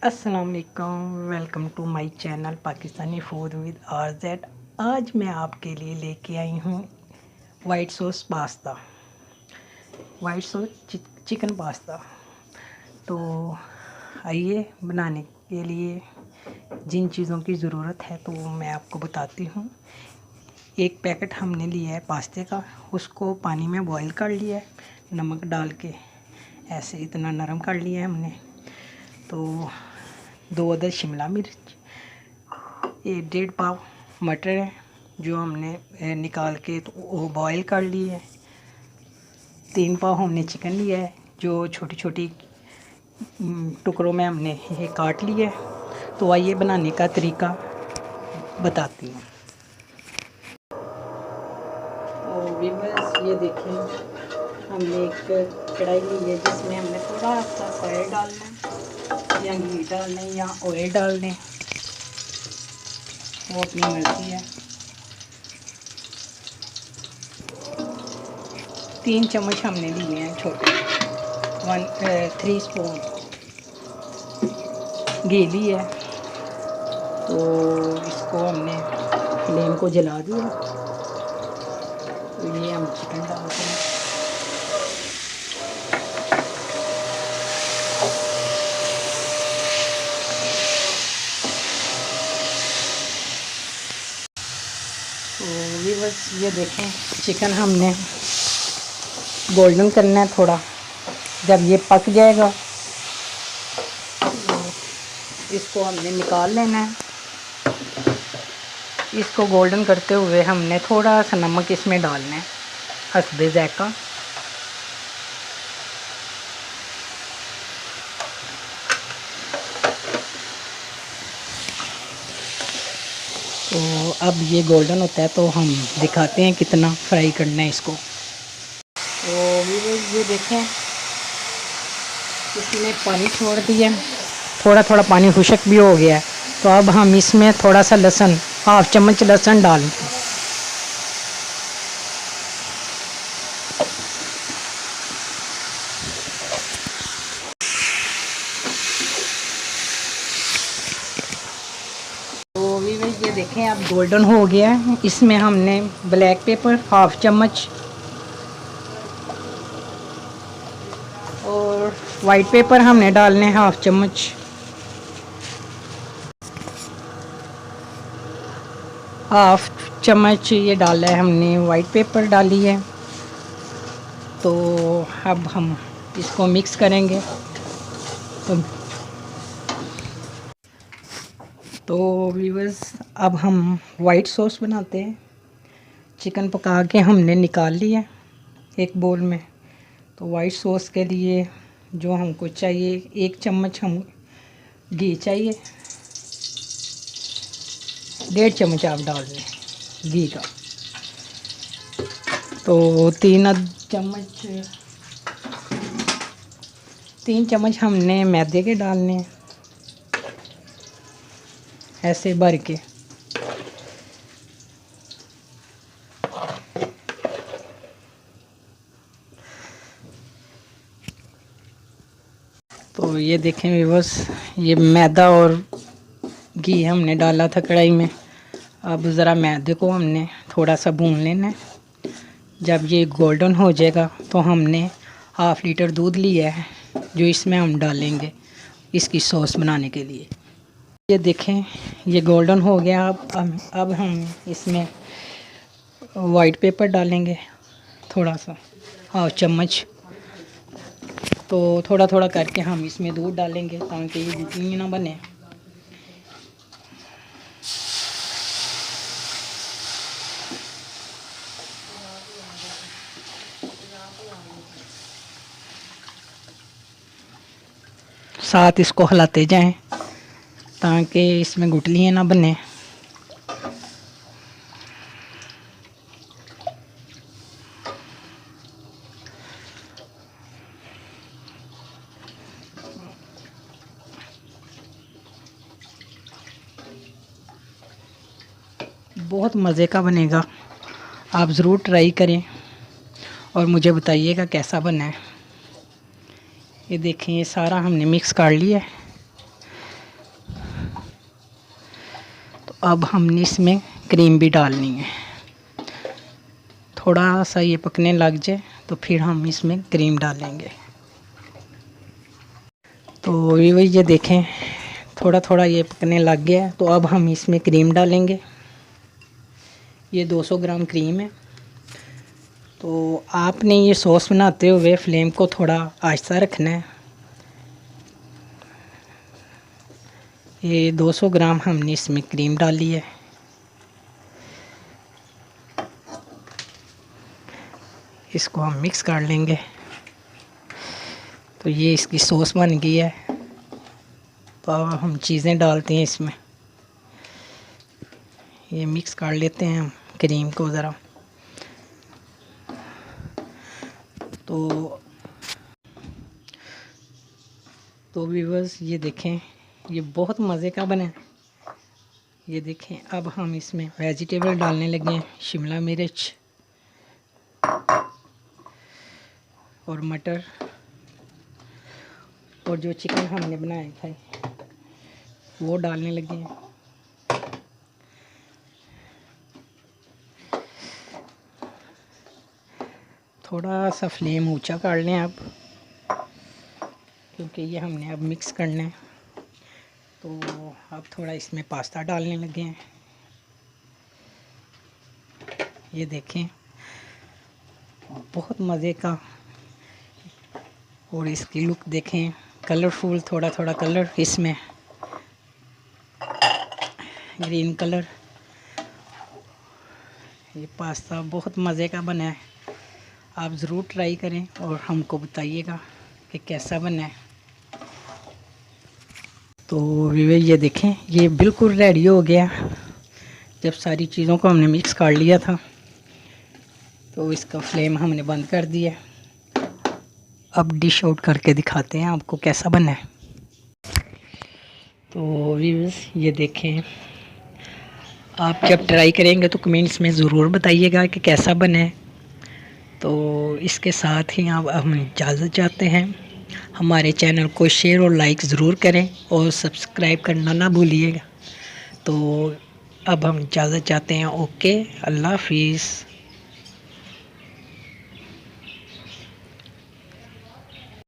अस्सलाम वालेकुम, welcome to my channel Pakistani food with RZ। आज मैं आपके लिए लेके आई हूँ white sauce pasta, white sauce chicken pasta. तो आइए बनाने के लिए जिन चीज़ों की ज़रूरत है तो मैं आपको बताती हूँ। एक पैकेट हमने लिया है पास्ते का, उसको पानी में बॉईल कर लिया है, नमक डाल के ऐसे इतना नरम कर लिया है हमने। तो 2 अदद शिमला मिर्च, 1.5 पाव मटर है जो हमने निकाल के तो वो बॉईल कर ली है। 3 पाव हमने चिकन लिया है जो छोटी छोटी टुकड़ों में हमने ये काट लिया है। तो आइए बनाने का तरीका बताती हूँ। और व्यूअर्स ये देखें, हमने एक कढ़ाई ली है जिसमें हमने थोड़ा सा ऑयल डालना है या घी डालना है या ऑयल डालना है, वो अपनी मर्ज़ी है। 3 चम्मच हमने लिए हैं छोटे, 3 स्पून घी ली है। तो इसको हमने फ्लेम को जला दिया। तो ये हम चिकन डालते हैं। तो व्यूअर्स ये देखें, चिकन हमने गोल्डन करना है थोड़ा। जब ये पक जाएगा तो इसको हमने निकाल लेना है। इसको गोल्डन करते हुए हमने थोड़ा सा नमक इसमें डालना है हस्बे ज़ायक़ा। तो अब ये गोल्डन होता है तो हम दिखाते हैं कितना फ्राई करना है इसको। तो ये देखें, इसने पानी छोड़ दिया, थोड़ा थोड़ा पानी खुश्क भी हो गया है। तो अब हम इसमें थोड़ा सा लहसुन, 1/2 चम्मच लहसुन डालें। तो ये देखें अब गोल्डन हो गया है। इसमें हमने ब्लैक पेपर 1/2 चम्मच और वाइट पेपर हमने डालने हैं 1/2 चम्मच। 1/2 चम्मच ये डाला है हमने, वाइट पेपर डाली है। तो अब हम इसको मिक्स करेंगे। तो व्यूअर्स अब हम वाइट सॉस बनाते हैं। चिकन पका के हमने निकाल लिया एक बोल में। तो वाइट सॉस के लिए जो हमको चाहिए, 1 चम्मच हम घी चाहिए, 1.5 चम्मच आप डाल दें घी का। तो 3 चम्मच हमने मैदे के डालने हैं ऐसे भर के। तो ये देखें व्यूअर्स, ये मैदा और घी हमने डाला था कढ़ाई में। अब ज़रा मैदे को हमने थोड़ा सा भून लेना है। जब ये गोल्डन हो जाएगा तो हमने 1/2 लीटर दूध लिया है जो इसमें हम डालेंगे इसकी सॉस बनाने के लिए। ये देखें, ये गोल्डन हो गया। अब हम इसमें वाइट पेपर डालेंगे थोड़ा सा, 1/2 चम्मच। तो थोड़ा थोड़ा करके हम इसमें दूध डालेंगे ताकि ये गुठली ना बने। साथ इसको हिलाते जाएं ताकि इसमें गुठलियाँ ना बने। बहुत मज़े का बनेगा, आप ज़रूर ट्राई करें और मुझे बताइएगा कैसा बना है। ये देखें, ये सारा हमने मिक्स कर लिया है। अब हमने इसमें क्रीम भी डालनी है। थोड़ा सा ये पकने लग जाए तो फिर हम इसमें क्रीम डालेंगे। तो ये देखें थोड़ा थोड़ा ये पकने लग गया है, तो अब हम इसमें क्रीम डालेंगे। ये 200 ग्राम क्रीम है। तो आपने ये सॉस बनाते हुए फ्लेम को थोड़ा आहिस्ता रखना है। ये 200 ग्राम हमने इसमें क्रीम डाली है। इसको हम मिक्स कर लेंगे। तो ये इसकी सॉस बन गई है। तो अब हम चीज़ें डालते हैं इसमें। ये मिक्स कर लेते हैं हम क्रीम को ज़रा। तो व्यूअर्स ये देखें ये बहुत मज़े का बना है। ये देखें अब हम इसमें वेजिटेबल डालने लगे हैं। शिमला मिर्च और मटर और जो चिकन हमने बनाया था वो डालने लगे हैं। थोड़ा सा फ्लेम ऊंचा कर लें आप, क्योंकि ये हमने अब मिक्स करना है। तो अब थोड़ा इसमें पास्ता डालने लगे हैं। ये देखें बहुत मज़े का। और इसकी लुक देखें कलरफुल, थोड़ा थोड़ा कलर इसमें ग्रीन कलर। ये पास्ता बहुत मज़े का बना है। आप ज़रूर ट्राई करें और हमको बताइएगा कि कैसा बना है। तो ये देखें ये बिल्कुल रेडी हो गया। जब सारी चीज़ों को हमने मिक्स कर लिया था तो इसका फ्लेम हमने बंद कर दिया। अब डिश आउट करके दिखाते हैं आपको कैसा बना है। तो व्यूअर्स ये देखें आप जब ट्राई करेंगे तो कमेंट्स में ज़रूर बताइएगा कि कैसा बना है। तो इसके साथ ही आप हम इजाज़त चाहते हैं। हमारे चैनल को शेयर और लाइक ज़रूर करें और सब्सक्राइब करना ना भूलिएगा। तो अब हम इजाज़त चाहते हैं। ओके, अल्लाह हाफिज़।